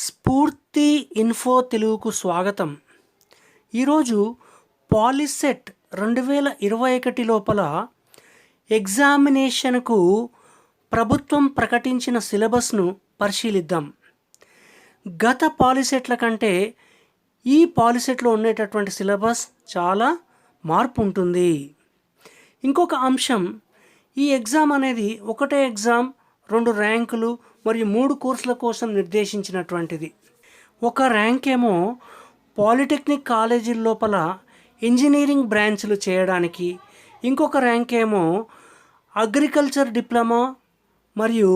స్ఫూర్తి ఇన్ఫో తెలుగుకు స్వాగతం. ఈరోజు పాలిసెట్ 2021 లోపల ఎగ్జామినేషన్కు ప్రభుత్వం ప్రకటించిన సిలబస్ను పరిశీలిద్దాం. గత పాలిసెట్ల కంటే ఈ పాలిసెట్లో ఉండేటటువంటి సిలబస్ చాలా మార్పు ఉంటుంది. ఇంకొక అంశం, ఈ ఎగ్జామ్ అనేది ఒకటే ఎగ్జామ్, 2 ర్యాంకులు మరియు 3 కోర్సుల కోసం నిర్దేశించినటువంటిది. ఒక ర్యాంక్ ఏమో పాలిటెక్నిక్ కాలేజీల లోపల ఇంజనీరింగ్ బ్రాంచ్లు చేయడానికి, ఇంకొక ర్యాంక్ ఏమో అగ్రికల్చర్ డిప్లొమా మరియు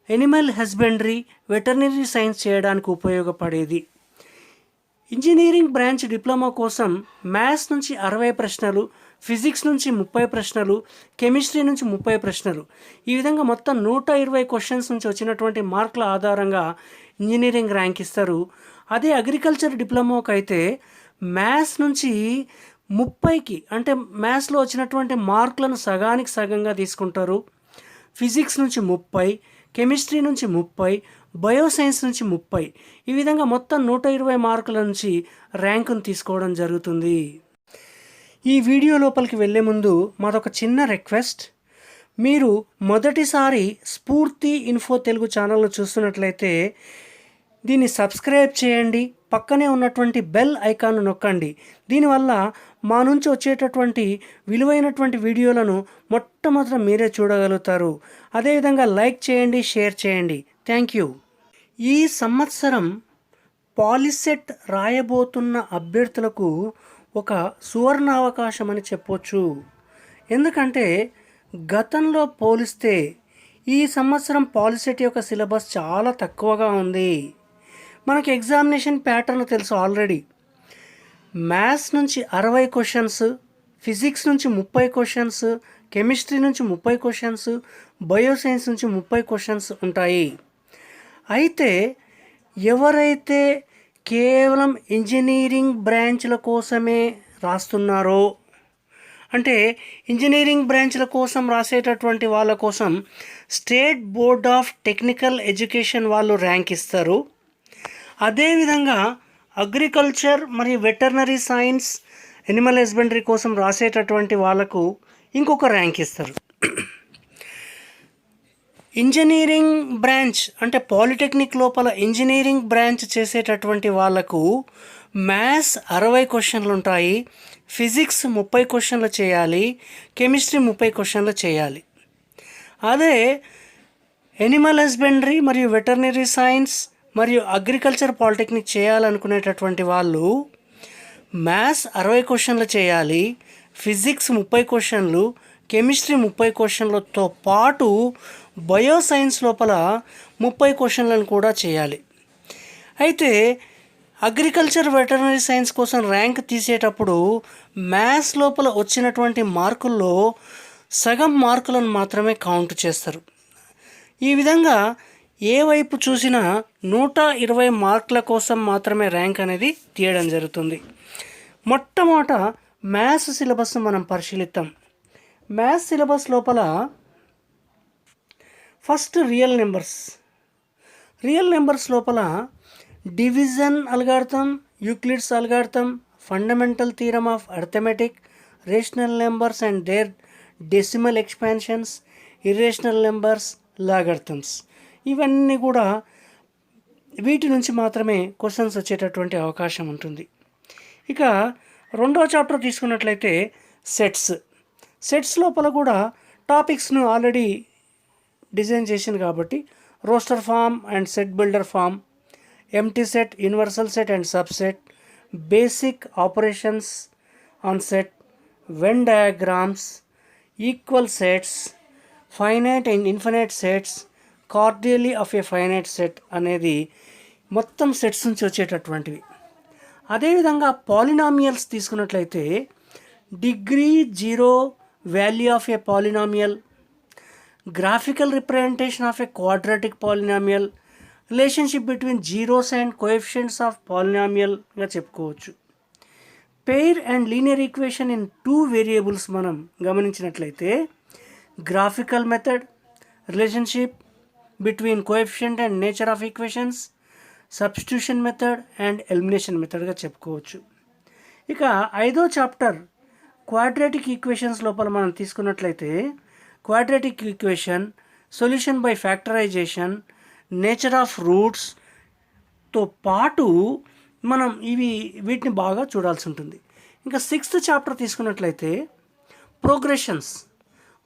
ఎనిమల్ హస్బెండరీ, వెటర్నరీ సైన్స్ చేయడానికి ఉపయోగపడేది. ఇంజనీరింగ్ బ్రాంచ్ డిప్లొమా కోసం మ్యాథ్స్ నుంచి 60 ప్రశ్నలు, ఫిజిక్స్ నుంచి 30 ప్రశ్నలు, కెమిస్ట్రీ నుంచి 30 ప్రశ్నలు, ఈ విధంగా మొత్తం 120 క్వశ్చన్స్ నుంచి వచ్చినటువంటి మార్కుల ఆధారంగా ఇంజనీరింగ్ ర్యాంక్ ఇస్తారు. అదే అగ్రికల్చర్ డిప్లొమాకి అయితే మ్యాథ్స్ నుంచి 30కి, అంటే మ్యాథ్స్లో వచ్చినటువంటి మార్కులను సగానికి సగంగా తీసుకుంటారు. ఫిజిక్స్ నుంచి 30, కెమిస్ట్రీ నుంచి 30, బయోసైన్స్ నుంచి 30, ఈ విధంగా మొత్తం 120 మార్కుల నుంచి ర్యాంకును తీసుకోవడం జరుగుతుంది. ఈ వీడియో లోపలికి వెళ్ళే ముందు మాదొక చిన్న రిక్వెస్ట్. మీరు మొదటిసారి స్ఫూర్తి ఇన్ఫో తెలుగు ఛానల్ను చూస్తున్నట్లయితే దీన్ని సబ్స్క్రైబ్ చేయండి, పక్కనే ఉన్నటువంటి బెల్ ఐకాన్ను నొక్కండి. దీనివల్ల మా నుంచి వచ్చేటటువంటి విలువైనటువంటి వీడియోలను మొట్టమొదట మీరే చూడగలుగుతారు. అదేవిధంగా లైక్ చేయండి, షేర్ చేయండి. Thank you. ఈ సంవత్సరం పాలిసెట్ రాయబోతున్న అభ్యర్థులకు ఒక సువర్ణ అవకాశం అని చెప్పొచ్చు. ఎందుకంటే గతంలో పోలిస్తే ఈ సంవత్సరం పాలిసెట్ యొక్క సిలబస్ చాలా తక్కువగా ఉంది. మనకి ఎగ్జామినేషన్ ప్యాటర్న్ తెలుసు ఆల్రెడీ. మ్యాథ్స్ నుంచి 60 క్వశ్చన్స్, ఫిజిక్స్ నుంచి 30 క్వశ్చన్స్, కెమిస్ట్రీ నుంచి 30 క్వశ్చన్స్, బయోసైన్స్ నుంచి 30 క్వశ్చన్స్ ఉంటాయి. అయితే ఎవరైతే కేవలం ఇంజనీరింగ్ బ్రాంచ్ల కోసమే రాస్తున్నారో, అంటే ఇంజనీరింగ్ బ్రాంచ్ల కోసం రాసేటటువంటి వాళ్ళ కోసం state board of technical education వాళ్ళు ర్యాంక్ ఇస్తారు. అదేవిధంగా అగ్రికల్చర్ మరియు వెటర్నరీ సైన్స్, ఎనిమల్ హస్బెండరీ కోసం రాసేటటువంటి వాళ్ళకు ఇంకొక ర్యాంక్ ఇస్తారు. ఇంజనీరింగ్ బ్రాంచ్ అంటే పాలిటెక్నిక్ లోపల ఇంజనీరింగ్ బ్రాంచ్ చేసేటటువంటి వాళ్ళకు మ్యాథ్స్ 60 క్వశ్చన్లు ఉంటాయి, ఫిజిక్స్ 30 క్వశ్చన్లు చేయాలి, కెమిస్ట్రీ 30 క్వశ్చన్లు చేయాలి. అదే ఎనిమల్ హస్బెండరీ మరియు వెటర్నరీ సైన్స్ మరియు అగ్రికల్చర్ పాలిటెక్నిక్ చేయాలనుకునేటటువంటి వాళ్ళు మ్యాథ్స్ 60 క్వశ్చన్లు చేయాలి, ఫిజిక్స్ 30 క్వశ్చన్లు, కెమిస్ట్రీ 30 క్వశ్చన్లతో పాటు బయోసైన్స్ లోపల 30 క్వశ్చన్లను కూడా చేయాలి. అయితే అగ్రికల్చర్ వెటర్నరీ సైన్స్ కోసం ర్యాంక్ తీసేటప్పుడు మ్యాథ్స్ లోపల వచ్చినటువంటి మార్కుల్లో సగం మార్కులను మాత్రమే కౌంట్ చేస్తారు. ఈ విధంగా ఏ వైపు చూసినా 120 మార్కుల కోసం మాత్రమే ర్యాంక్ అనేది తీయడం జరుగుతుంది. మొట్టమొదట మ్యాథ్స్ సిలబస్ను మనం పరిశీలిద్దాం. మ్యాథ్స్ సిలబస్ లోపల ఫస్ట్ రియల్ నెంబర్స్ లోపల division algorithm, Euclid's algorithm, fundamental theorem of arithmetic, rational numbers and their decimal expansions, irrational numbers, logarithms, ఇవన్నీ కూడా వీటి నుంచి మాత్రమే క్వశ్చన్స్ వచ్చేటటువంటి అవకాశం ఉంటుంది. ఇక రెండో చాప్టర్ తీసుకున్నట్లయితే సెట్స్ లోపల కూడా టాపిక్స్ను ఆల్రెడీ డిజైన్ చేసింది కాబట్టి roster form and set builder form, empty set, universal set and subset, basic operations on set, Venn diagrams, equal sets, finite and infinite sets, cardinality of a finite set అనేది మొత్తం sets నుంచి వచ్చేటటువంటివి. అదేవిధంగా polynomials తీసుకున్నట్లయితే degree, zero, value of a polynomial, graphical representation of a quadratic polynomial, relationship between zeros and coefficients of పాలినామియల్గా చెప్పుకోవచ్చు. Pair and linear equation in 2 variables మనం గమనించినట్లయితే graphical method, relationship between coefficient and nature of equations, substitution method and elimination మెథడ్గా చెప్పుకోవచ్చు. ఇక 5వ chapter quadratic equations లోపల మనం తీసుకున్నట్లయితే quadratic equation, solution by factorisation, nature of రూట్స్తో పాటు మనం వీటిని బాగా చూడాల్సి ఉంటుంది. ఇంకా 6th చాప్టర్ తీసుకున్నట్లయితే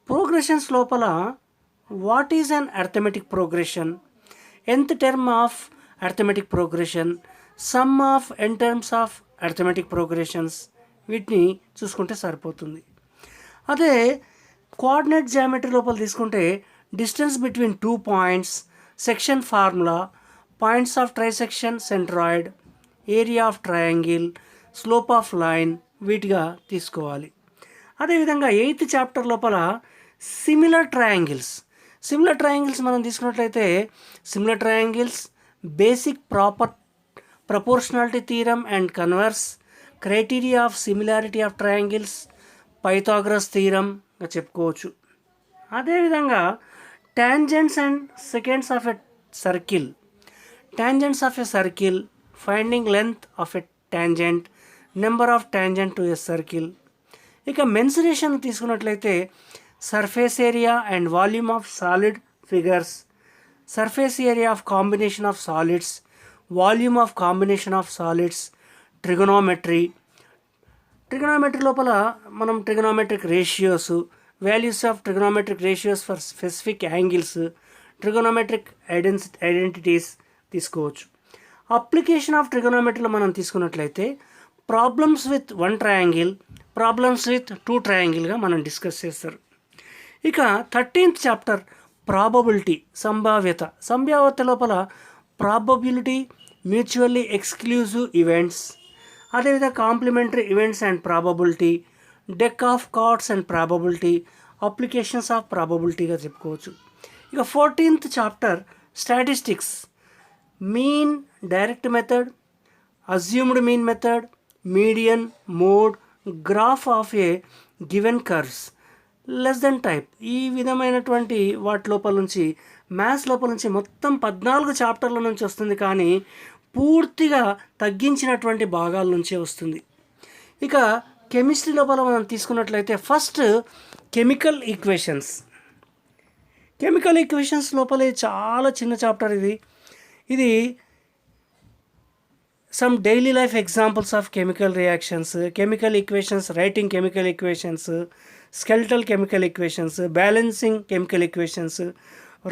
ప్రోగ్రెషన్స్ లోపల what is an arithmetic progression, nth term of arithmetic progression, sum of n terms of arithmetic progressions, వీటిని చూసుకుంటే సరిపోతుంది. అదే కోఆర్డినేట్ జామెట్రీ లోపల తీసుకుంటే distance between 2 points, section formula, points of trisection centroid, area of triangle, slope of line, వీటిగా తీసుకోవాలి. అదేవిధంగా 8th chapter లోపల సిమిలర్ ట్రయాంగిల్స్ మనం తీసుకున్నట్లయితే similar triangles, basic proportionality theorem and converse, criteria of similarity of triangles, Pythagoras థీరంగా చెప్పుకోవచ్చు. అదేవిధంగా tangents and seconds of a circle, finding length of a tangent, number of tangent to a circle. ఇక mensuration తీసుకున్నట్లయితే surface area and volume of solid figures, surface area of combination of solids, volume of combination of solids, trigonometry లోపల మనం trigonometric ratios, values of trigonometric ratios for specific angles, trigonometric identities తీసుకోవచ్చు. Application of ట్రిగనోమెట్రీలో మనం తీసుకున్నట్లయితే problems with 1 triangle, problems with 2 ట్రయాంగిల్గా మనం discuss చేస్తారు. ఇక 13th chapter probability, సంభావ్యత లోపల ప్రాబబిలిటీ, మ్యూచువల్లీ ఎక్స్క్లూజివ్ ఈవెంట్స్, అదేవిధంగా complementary events and probability, deck of cards and probability, applications of ప్రాబబిలిటీగా చెప్పుకోవచ్చు. ఇక 14th chapter statistics, mean, direct method, assumed mean method, median, mode, graph of a given curves, less than type, ఈ విధమైనటువంటి వాటి లోపల నుంచి maths లోపల నుంచి మొత్తం 14 చాప్టర్ల నుంచి వస్తుంది, కానీ పూర్తిగా తగ్గించినటువంటి భాగాల నుంచే వస్తుంది. ఇక కెమిస్ట్రీ లోపల మనం తీసుకున్నట్లయితే ఫస్ట్ కెమికల్ ఈక్వేషన్స్ లోపలే చాలా చిన్న చాప్టర్ ఇది some daily life examples of chemical reactions, chemical equations, writing chemical equations, skeletal chemical equations, balancing chemical equations,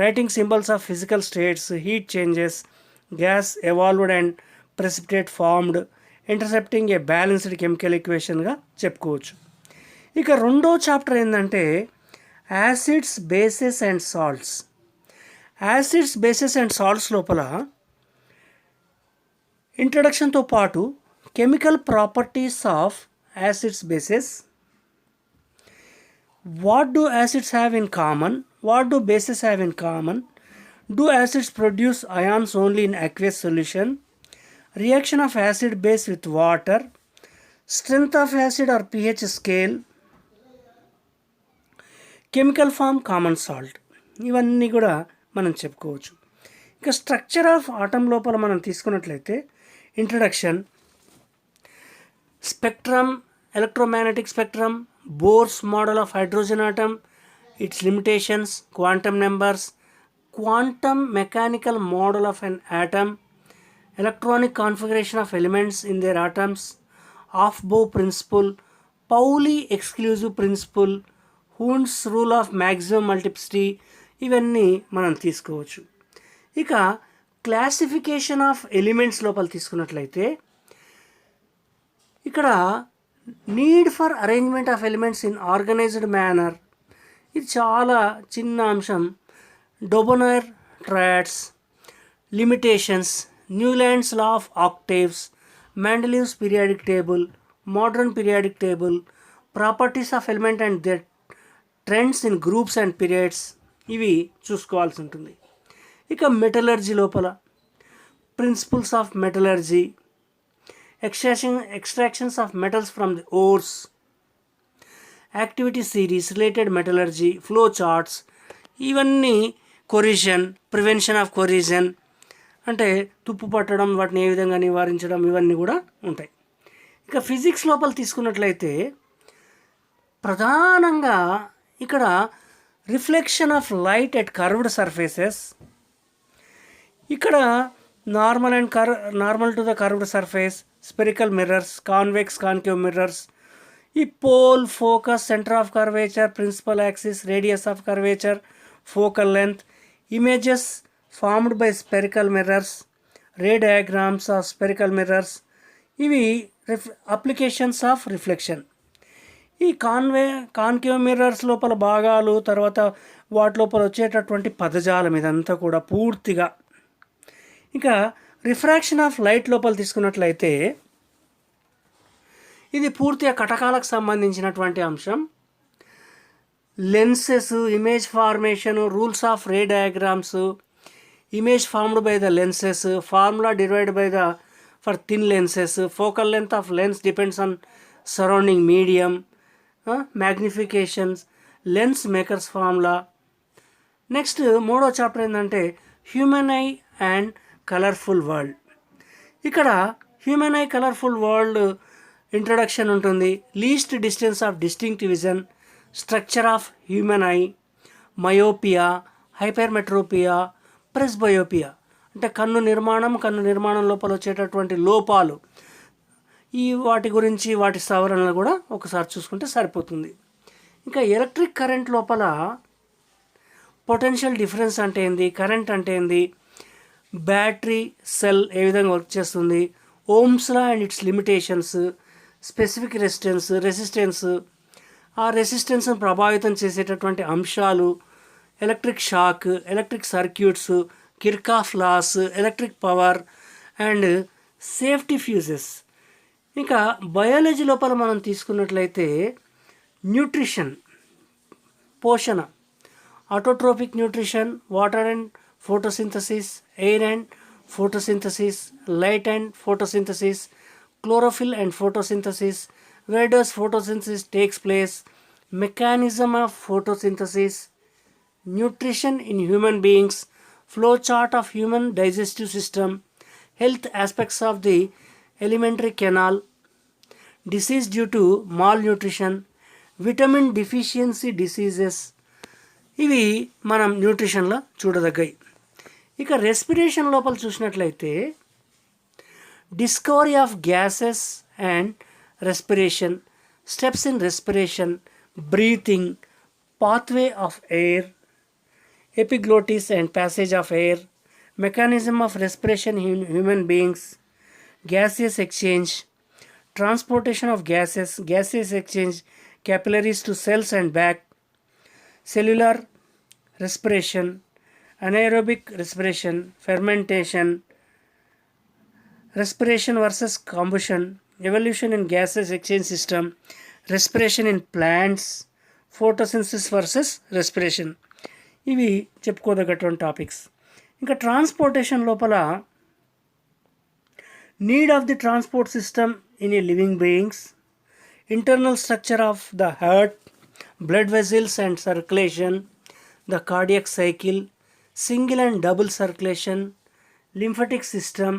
writing symbols of physical states, heat changes, gas evolved and precipitate formed, intercepting a balanced chemical equation గా చెప్పుకోవచ్చు. ఇక 2వ chapter ఏంటంటే acids, bases and salts లోపల ఇంట్రడక్షన్తో పాటు chemical properties of acids, bases, what do acids have in common, what do bases have in common, do acids produce ions only in aqueous solution, reaction of acid base with water, strength of acid or pH scale, chemical from common salt, ఇవన్నీ కూడా మనం చెప్పుకోవచ్చు. ఇక structure of atom లోపల మనం తీసుకున్నట్లయితే introduction, spectrum, electromagnetic spectrum, Bohr's model of hydrogen atom, its limitations, quantum numbers, quantum mechanical model of an atom, electronic configuration of elements in their atoms, aufbau principle, Pauli exclusive principle, Hund's rule of maximum multiplicity, ఇవన్నీ మనం తీసుకోవచ్చు. ఇక classification of elements లోపల తీసుకున్నట్లయితే ఇక్కడ need for arrangement of elements in organised manner, ఇది చాలా చిన్న అంశం. Dobereiner triads, limitations, Newlands law of octaves, Mendeleev's periodic table, modern periodic table, properties of element and that trends in groups and periods, ఇవి చూసుకోవాల్సి ఉంటుంది. ఇక metallurgy లోపల principles of metallurgy, extractions of metals from the ores, activity series, related metallurgy, flow charts, ఇవన్నీ corrosion, prevention of corrosion అంటే తుప్పు పట్టడం, వాటిని ఏ విధంగా నివారించడం, ఇవన్నీ కూడా ఉంటాయి. ఇక ఫిజిక్స్ లోపల తీసుకున్నట్లయితే ప్రధానంగా ఇక్కడ reflection of light at curved surfaces, ఇక్కడ normal to the curved surface, spherical mirrors, convex concave mirrors, ఈ pole, focus, centre of curvature, principal axis, radius of curvature, focal length, images formed by spherical mirrors, ray diagrams of spherical mirrors, ఇవి applications of reflection. ఈ concave mirrors లోపల భాగాలు, తర్వాత వాటి లోపల వచ్చేటటువంటి పదజాలం, ఇదంతా కూడా పూర్తిగా. ఇంకా రిఫ్రాక్షన్ ఆఫ్ లైట్ లోపల తీసుకున్నట్లయితే ఇది పూర్తిగా కటకాలకు సంబంధించినటువంటి అంశం. Lenses, image formation, rules of ray diagrams, image formed by the lenses, formula derived by the for thin lenses, focal length of lens depends on surrounding medium, magnifications, lens makers formula. Next మూడో chapter ఏంటంటే human eye and colourful world. ఇక్కడ human eye colourful world introduction ఉంటుంది. Least distance of distinct vision, structure of human eye, myopia, hypermetropia, presbyopia, అంటే కన్ను నిర్మాణం లోపల వచ్చేటటువంటి లోపాలు, ఈ వాటి గురించి, వాటి సవరణలు కూడా ఒకసారి చూసుకుంటే సరిపోతుంది. ఇంకా ఎలక్ట్రిక్ కరెంట్ లోపల పొటెన్షియల్ డిఫరెన్స్ అంటే ఏంది, కరెంట్ అంటే ఏంది, బ్యాటరీ సెల్ ఏ విధంగా వర్క్ చేస్తుంది, Ohm's law and its limitations, specific resistance, ఆ రెసిస్టెన్స్ను ప్రభావితం చేసేటటువంటి అంశాలు, electric shock, electric circuits, Kirchhoff's laws, electric power and safety fuses. ఇంకా బయాలజీ లోపల మనం తీసుకున్నట్లయితే న్యూట్రిషన్, పోషణ, autotrophic nutrition, water and photosynthesis, air and photosynthesis, light and photosynthesis, chlorophyll and photosynthesis, where does photosynthesis takes place, mechanism of photosynthesis, nutrition in human beings, flow chart of human digestive system, health aspects of the alimentary canal, disease due to malnutrition, vitamin deficiency diseases, ఇవి మనం న్యూట్రిషన్లో చూడదగ్గాయి. ఇక respiration లోపల చూసినట్లయితే discovery of gases and respiration, steps in respiration, breathing, pathway of air, epiglottis and passage of air, mechanism of respiration in human beings, gaseous exchange, transportation of gaseous exchange, capillaries to cells and back, cellular respiration, anaerobic respiration, fermentation, respiration versus combustion, evolution in gaseous exchange system, respiration in plants, photosynthesis versus respiration, ఇవి చెప్పుకోదగ్గటువంటి topics. ఇంకా transportation లోపల need of the transport system in a living beings, internal structure of the heart, blood vessels and circulation, the cardiac cycle, single and double circulation, lymphatic system,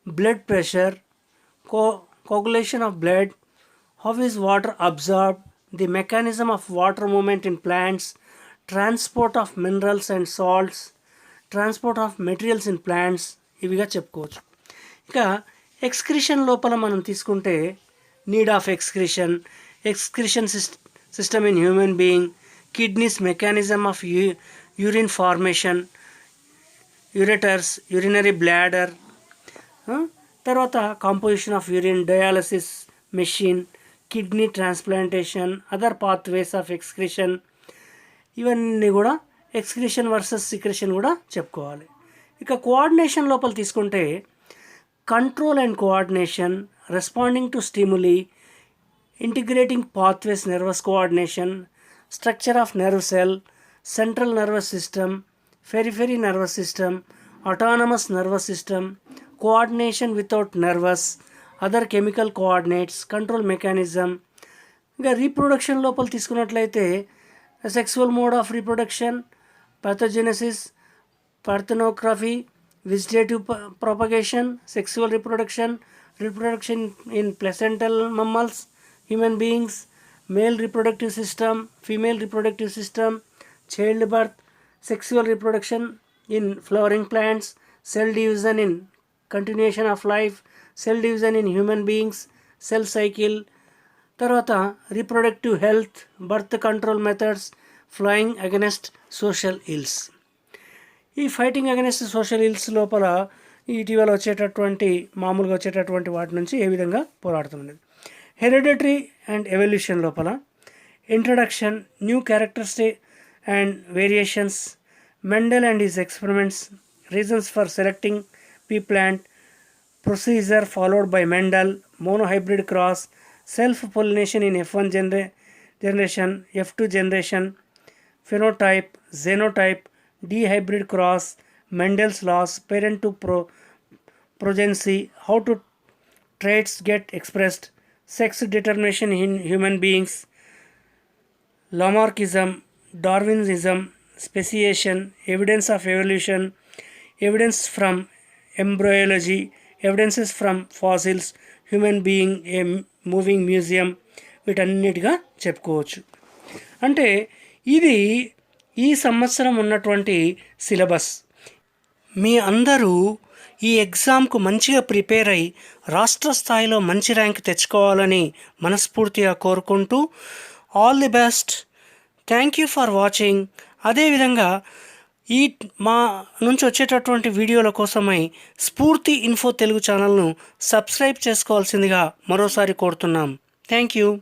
blood pressure, coagulation of blood, how is water absorbed, the mechanism of water movement in plants, transport of minerals and salts, transport of materials in plants, ఇవిగా చెప్పుకోవచ్చు. ఇక excretion లోపల మనం తీసుకుంటే need of excretion system in human being, kidneys, mechanism of urine formation, ureters, urinary bladder, తర్వాత composition of urine, dialysis machine, kidney transplantation, other pathways of excretion, ఇవన్నీ కూడా excretion versus సిక్రెషన్ కూడా చెప్పుకోవాలి. ఇక కోఆర్డినేషన్ లోపల తీసుకుంటే control and coordination, responding to stimuli, integrating pathways, nervous coordination, structure of nerve cell, central nervous system, periphery nervous system, autonomous nervous system, coordination without nervous, other chemical coordinates, control mechanism. ఇంకా reproduction లోపల తీసుకున్నట్లయితే sexual mode of reproduction, pathogenesis, parthenography, vegetative propagation, sexual reproduction, reproduction in placental mammals, human beings, male reproductive system, female reproductive system, childbirth, sexual reproduction in flowering plants, cell division in continuation of life, cell division in human beings, cell cycle, తర్వాత reproductive health, birth control methods, flying against social ills. ఈ fighting against social ills లోపల ఇటీవల మామూలుగా వచ్చేటటువంటి వాటి నుంచి ఏ విధంగా పోరాడుతున్నది. Hereditary and evolution లోపల introduction, new characteristic and variations, Mendel and his experiments, reasons for selecting P plant, procedure followed by Mendel, monohybrid cross, self-pollination in F1 generation, F2 generation, phenotype, xenotype, D-hybrid cross, Mendel's laws, parent to progeny, how to traits get expressed, sex determination in human beings, Lamarckism, Darwinism, speciation, evidence of evolution, evidence from embryology, evidences from fossils, human being a moving museum, వీటన్నిటిగా చెప్పుకోవచ్చు. అంటే ఇది ఈ సంవత్సరం ఉన్నటువంటి syllabus. మీ అందరూ ఈ ఎగ్జామ్కు మంచిగా ప్రిపేర్ అయ్యి రాష్ట్ర స్థాయిలో మంచి ర్యాంక్ తెచ్చుకోవాలని మనస్ఫూర్తిగా కోరుకుంటూ all the best. Thank you for watching. అదేవిధంగా ఈ మా నుంచి వచ్చేటటువంటి వీడియోల కోసమై స్ఫూర్తి ఇన్ఫో తెలుగు ఛానల్ను సబ్స్క్రైబ్ చేసుకోవాల్సిందిగా మరోసారి కోరుతున్నాం. Thank you.